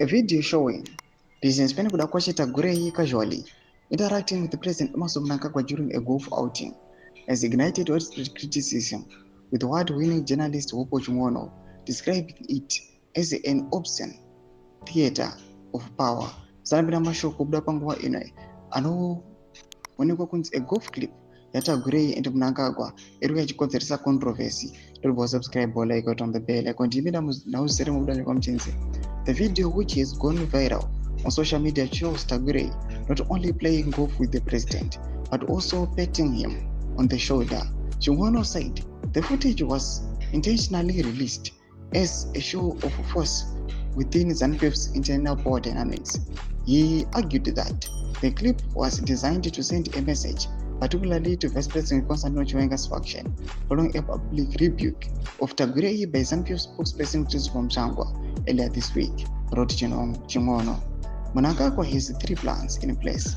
A video showing businessmen KUTYA Gurei casually interacting with the President Mnangagwa during a golf outing has ignited widespread criticism, with award-winning journalist Wopo Chung'ono describing it as an obscene theater of power. Zanabina mashoko kubuda panguva ino anoonekwa kunzi a golf clip yata Gurei and Mnangagwa iri yachikonzeresa controversy. Don't forget to subscribe or like on the bell icon. The video, which has gone viral on social media, shows Gurei not only playing golf with the president but also patting him on the shoulder. Chung'ono said the footage was intentionally released as a show of force within ZANU-PF's internal power dynamics. He argued that the clip was designed to send a message, particularly to Vice President Constantino Chiwenga's faction, following a public rebuke of Gurei by ZANU-PF spokesperson from Mnangagwa earlier this week, wrote Chung'ono. Mnangagwa has 3 plans in place.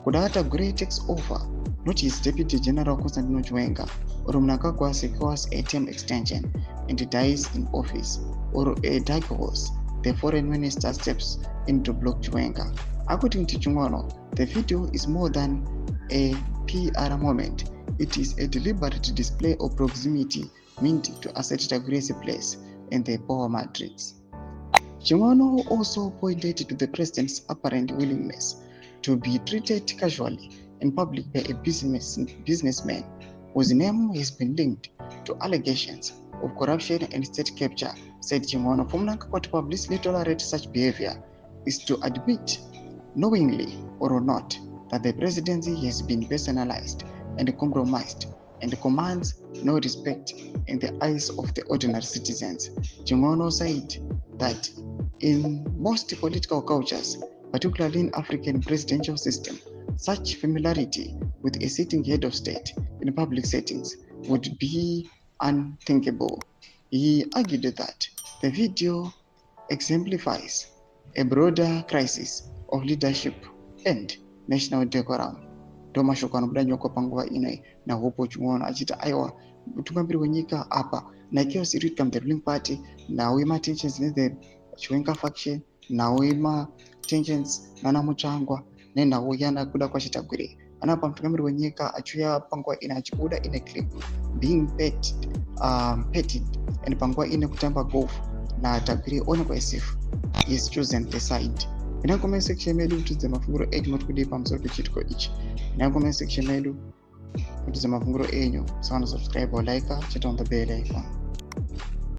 Kudata Gurei takes over, not his Deputy General Constantino Chiwenga, or Mnangagwa secures a term extension and dies in office, or a dark horse, the foreign minister steps in to block Chiwenga. According to Chung'ono, the video is more than a PR moment. It is a deliberate display of proximity meant to assert Gurei's place in the power matrix. Chung'ono also pointed to the president's apparent willingness to be treated casually in public by a businessman whose name has been linked to allegations of corruption and state capture, said Chung'ono. For Mnangagwa to publicly tolerate such behavior is to admit, knowingly or not, that the presidency has been personalized and compromised and commands no respect in the eyes of the ordinary citizens. Chung'ono said that in most political cultures, particularly in African presidential system, such familiarity with a sitting head of state in public settings would be unthinkable. He argued that the video exemplifies a broader crisis of leadership and national decorum. Domashoko anobuda nyoko panguva inoi na Wopo Chung'ono achita aiwa mutungamiri wenyika apa nachaos iri kuita the ruling party, nawo tensions the Chiwenga faction, nawo tensions nana Muchangwa nenawo yana kuda kwachita Gurei. Anapa mutungamiri wenyika achiuya panguva ino achibuda in a clip being petted and panguva ino kutamba golf na Gurei onekwa as if he has chosen the side. In our comment section medu to the mafunguro enyu motikudipa pamusoro pechitiko ichi. In our comment section medu to the mafunguro enyu, so subscribe or like, chat on the bell icon.